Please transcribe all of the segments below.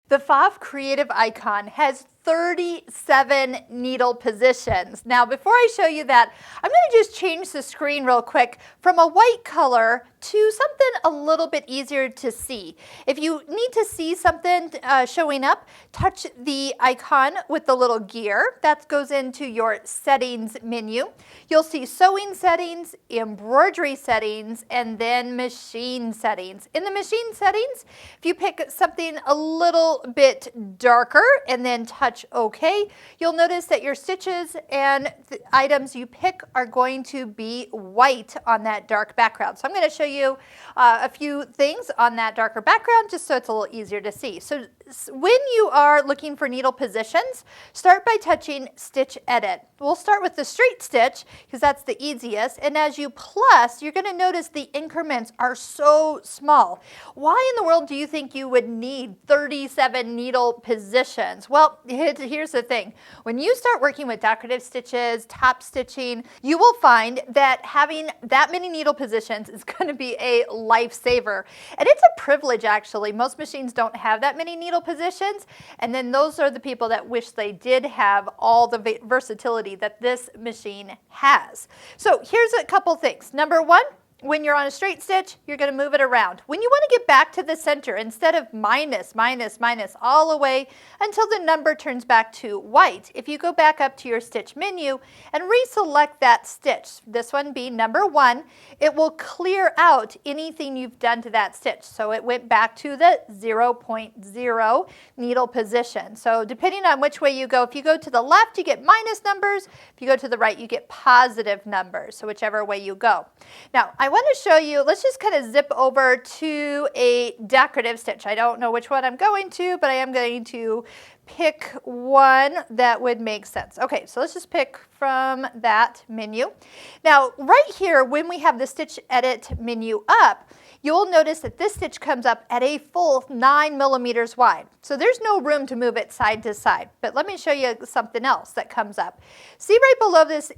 The Pfaff Creative Icon has 37 needle positions. Now, before I show you that, I'm going to just change the screen real quick from a white color to something a little bit easier to see. If you need to see something showing up, touch the icon with the little gear. That goes into your settings menu. You'll see sewing settings, embroidery settings, and then machine settings. In the machine settings, if you pick something a little bit darker and then touch OK, you'll notice that your stitches and the items you pick are going to be white on that dark background. So I'm going to show you a few things on that darker background just so it's a little easier to see. So when you are looking for needle positions, start by touching Stitch Edit. We'll start with the straight stitch because that's the easiest, and as you plus, you're going to notice the increments are so small. Why in the world do you think you would need 37 needle positions? Well, here's the thing. When you start working with decorative stitches, top stitching, you will find that having that many needle positions is going to be a lifesaver. And it's a privilege, actually. Most machines don't have that many needle positions, and then those are the people that wish they did have all the versatility that this machine has. So here's a couple things. Number one, when you're on a straight stitch, you're going to move it around. When you want to get back to the center, instead of minus, minus, minus all the way until the number turns back to white, if you go back up to your stitch menu and reselect that stitch, this one being number one, it will clear out anything you've done to that stitch. So it went back to the 0.0 needle position. So depending on which way you go, if you go to the left, you get minus numbers. If you go to the right, you get positive numbers. So whichever way you go. Now, I want to show you, let's just kind of zip over to a decorative stitch. I don't know which one I'm going to, but I am going to pick one that would make sense. Okay, so let's just pick from that menu. Now, right here, when we have the Stitch Edit menu up, you'll notice that this stitch comes up at a full 9 millimeters wide. So there's no room to move it side to side. But let me show you something else that comes up. See right below this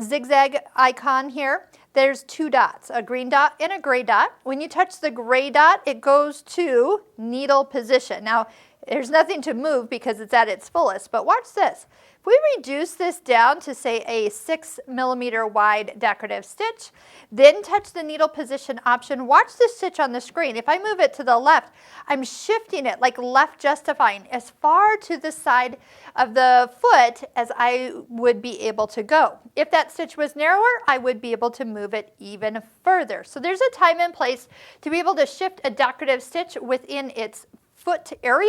zigzag icon here? There's two dots, a green dot and a gray dot. When you touch the gray dot, it goes to needle position. Now, there's nothing to move because it's at its fullest, but watch this. If we reduce this down to, say, a 6 millimeter wide decorative stitch, then touch the needle position option, watch the stitch on the screen. If I move it to the left, I'm shifting it like left justifying as far to the side of the foot as I would be able to go. If that stitch was narrower, I would be able to move it even further. So there's a time and place to be able to shift a decorative stitch within its foot area,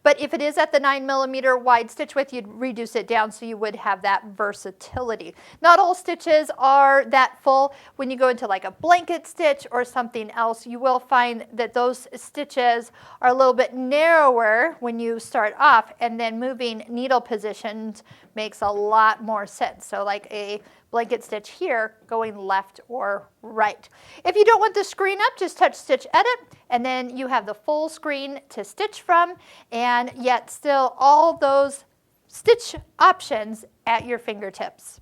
but if it is at the 9 millimeter wide stitch width, you'd reduce it down so you would have that versatility. Not all stitches are that full. When you go into like a blanket stitch or something else, you will find that those stitches are a little bit narrower when you start off, and then moving needle positions makes a lot more sense. So like a blanket stitch here going left or right. If you don't want the screen up, just touch Stitch Edit, and then you have the full screen to stitch from, and yet still all those stitch options at your fingertips.